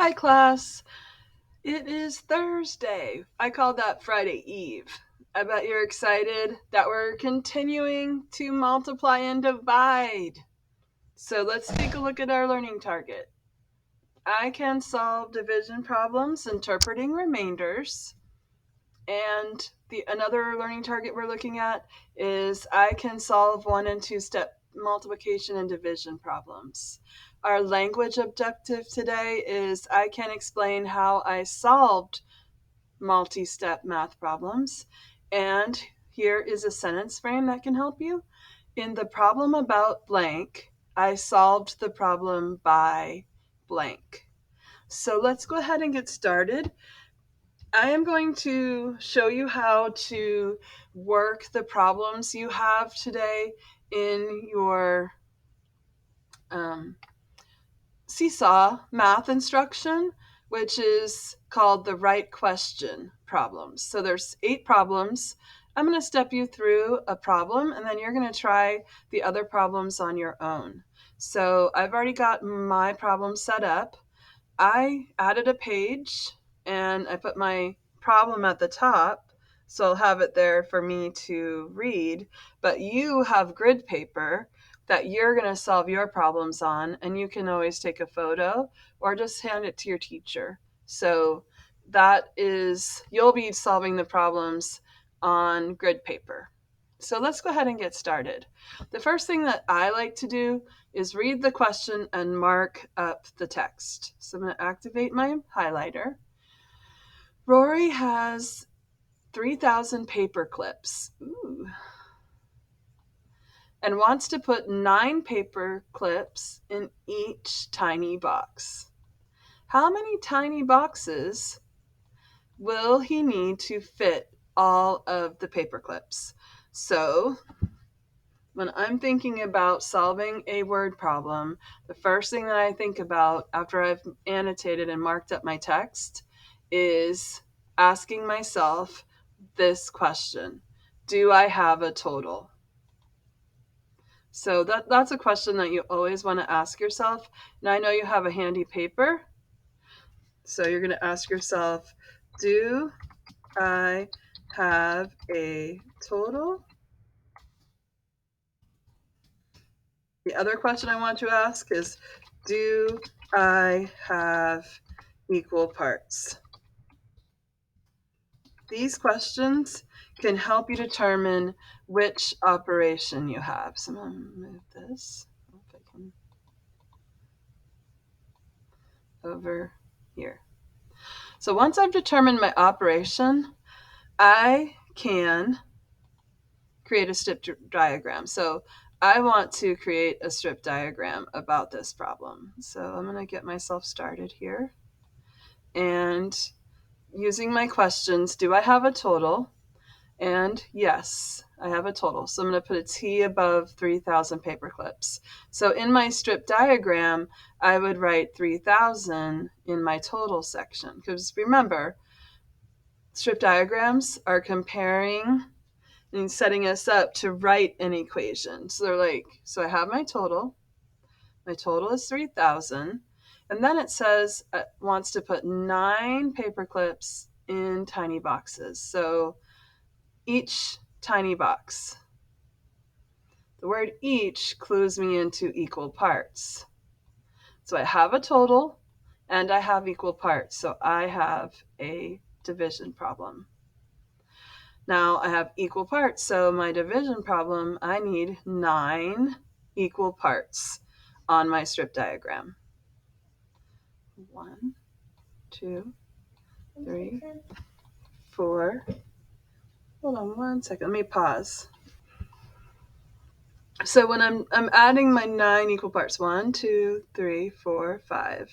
Hi, class. It is Thursday. I called that Friday Eve. I bet you're excited that we're continuing to multiply and divide. So let's take a look at our learning target. I can solve division problems interpreting remainders. And another learning target we're looking at is I can solve 1 and 2 step multiplication and division problems. Our language objective today is I can explain how I solved multi-step math problems. And here is a sentence frame that can help you. In the problem about blank, I solved the problem by blank. So let's go ahead and get started. I am going to show you how to work the problems you have today in your Seesaw math instruction, which is called the right question problems. So there's 8 problems. I'm going to step you through a problem, and then you're going to try the other problems on your own. So I've already got my problem set up. I added a page and I put my problem at the top, so I'll have it there for me to read. But you have grid paper that you're going to solve your problems on, and you can always take a photo or just hand it to your teacher. So that is, you'll be solving the problems on grid paper. So let's go ahead and get started. The first thing that I like to do is read the question and mark up the text. So I'm going to activate my highlighter. Rory has 3,000 paper clips. Ooh. And wants to put 9 paper clips in each tiny box. How many tiny boxes will he need to fit all of the paper clips? So when I'm thinking about solving a word problem, the first thing that I think about after I've annotated and marked up my text is asking myself this question: do I have a total? So that's a question that you always want to ask yourself. And I know you have a handy paper. So you're going to ask yourself, do I have a total? The other question I want to ask is, do I have equal parts? These questions can help you determine which operation you have. So I'm going to move this over here. So once I've determined my operation, I can create a strip diagram. So I want to create a strip diagram about this problem. So I'm going to get myself started here. And using my questions, do I have a total? And yes, I have a total. So I'm going to put a T above 3,000 paper clips. So in my strip diagram, I would write 3,000 in my total section. Because remember, strip diagrams are comparing and setting us up to write an equation. So they're like, so I have my total. My total is 3,000. And then it says it wants to put 9 paper clips in tiny boxes. So each tiny box. The word each clues me into equal parts. So I have a total and I have equal parts. So I have a division problem. Now I have equal parts, so my division problem, I need 9 equal parts on my strip diagram. 1, 2, 3, 4. Hold on one second, let me pause. So when I'm adding my 9 equal parts, 1, 2, 3, 4, 5,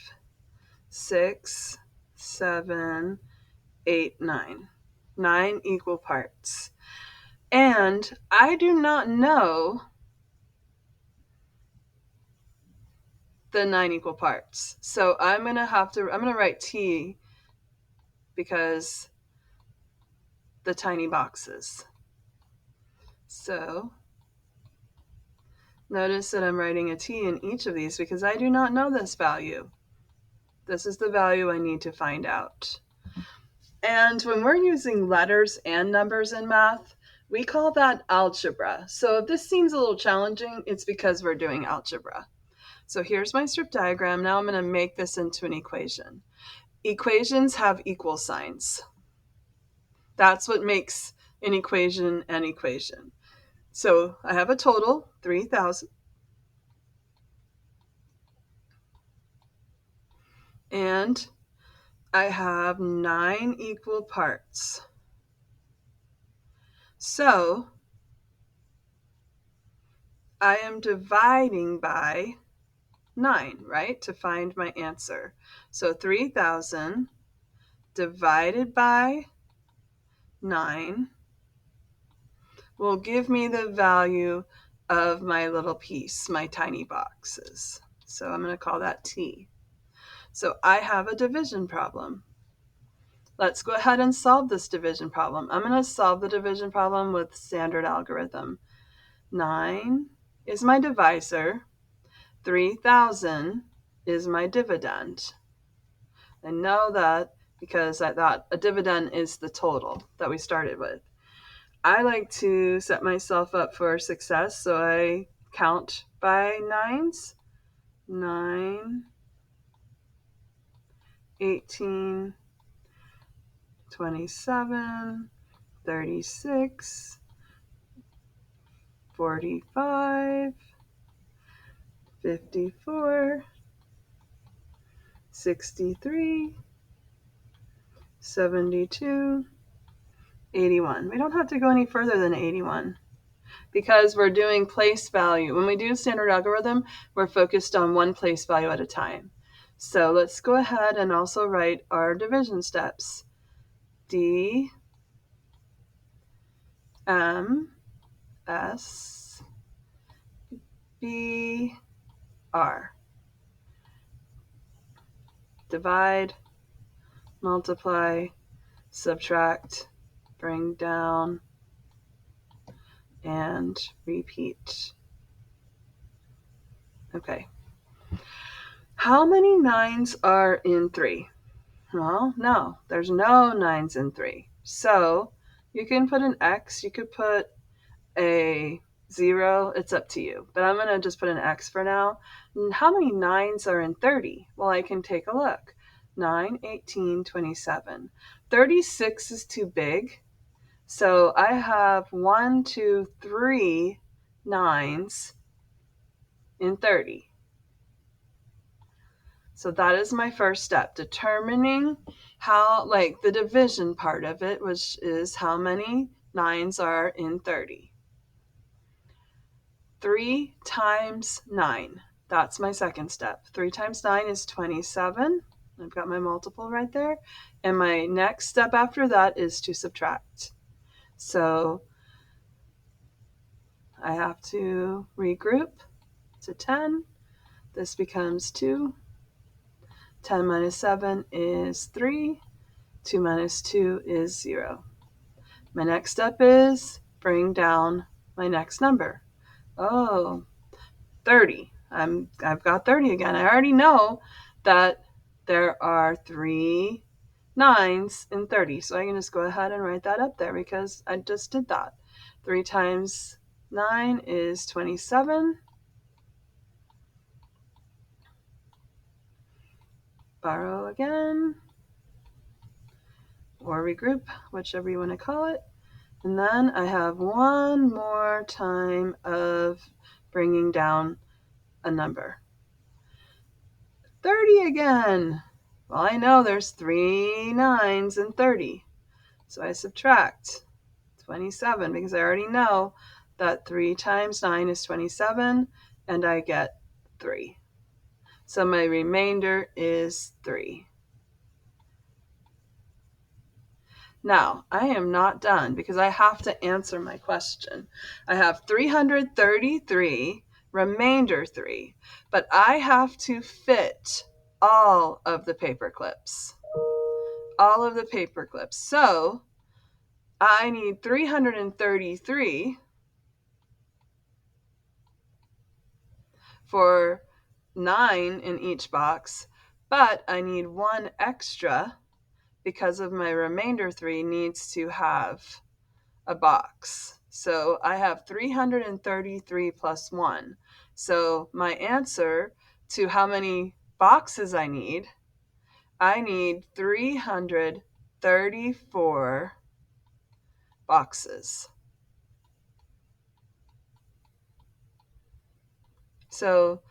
6, 7, 8, 9. 9 equal parts. And I do not know the 9 equal parts. So I'm going to write T because the tiny boxes. So notice that I'm writing a T in each of these because I do not know this value. This is the value I need to find out. And when we're using letters and numbers in math, we call that algebra. So if this seems a little challenging, it's because we're doing algebra. So here's my strip diagram. Now I'm going to make this into an equation. Equations have equal signs. That's what makes an equation an equation. So I have a total, 3,000. And I have 9 equal parts. So I am dividing by 9, right, to find my answer. So 3,000 divided by 9 will give me the value of my little piece, my tiny boxes. So I'm going to call that T. So I have a division problem. Let's go ahead and solve this division problem. I'm going to solve the division problem with standard algorithm. 9 is my divisor. 3,000 is my dividend. I know that because I thought a dividend is the total that we started with. I like to set myself up for success, so I count by nines. 9, 18, 27, 36, 45, 54, 63, 72, 81. We don't have to go any further than 81 because we're doing place value. When we do standard algorithm, we're focused on one place value at a time. So let's go ahead and also write our division steps. D, M, S, B, R. Divide, multiply, subtract, bring down, and repeat. Okay. How many 9s are in 3? Well, no, there's no 9s in 3. So you can put an X, you could put a 0, it's up to you. But I'm going to just put an X for now. How many 9s are in 30? Well, I can take a look. 9, 18, 27. 36 is too big. So I have 1, 2, 3 9s in 30. So that is my first step, determining how, like the division part of it, which is how many 9s are in 30. 3 times 9. That's my second step. 3 times 9 is 27. I've got my multiple right there. And my next step after that is to subtract. So I have to regroup to 10. This becomes 2. 10 minus 7 is 3. 2 minus 2 is 0. My next step is bring down my next number. Oh, 30. I've got 30 again. I already know that there are 3 9s in 30. So I can just go ahead and write that up there because I just did that. 3 times 9 is 27. Borrow again. Or regroup, whichever you want to call it. And then I have one more time of bringing down a number. 30 again. Well, I know there's 3 9s in 30. So I subtract 27 because I already know that 3 times 9 is 27 and I get 3. So my remainder is 3. Now, I am not done because I have to answer my question. I have 333, remainder 3, but I have to fit all of the paper clips. All of the paper clips. So I need 333 for 9 in each box, but I need one extra because of my remainder 3 needs to have a box. So I have 333 plus 1. So my answer to how many boxes I need 334 boxes. So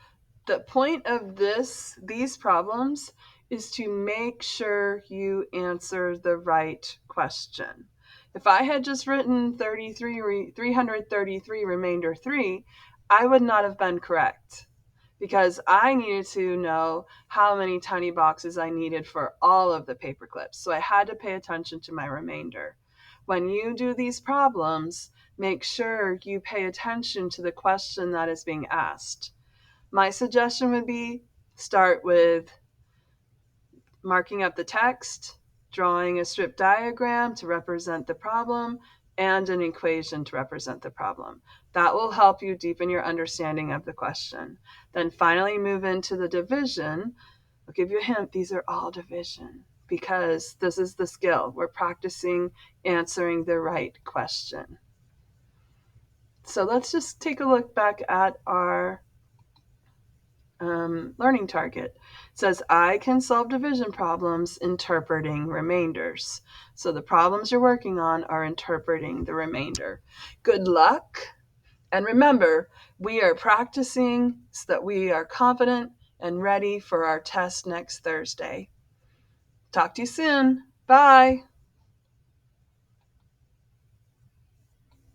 the point of these problems is to make sure you answer the right question. If I had just written 333 remainder 3, I would not have been correct because I needed to know how many tiny boxes I needed for all of the paper clips. So I had to pay attention to my remainder. When you do these problems, make sure you pay attention to the question that is being asked. My suggestion would be start with marking up the text, drawing a strip diagram to represent the problem, and an equation to represent the problem. That will help you deepen your understanding of the question. Then finally move into the division. I'll give you a hint, these are all division because this is the skill. We're practicing answering the right question. So let's just take a look back at our learning target. It says, I can solve division problems interpreting remainders. So the problems you're working on are interpreting the remainder. Good luck. And remember, we are practicing so that we are confident and ready for our test next Thursday. Talk to you soon. Bye.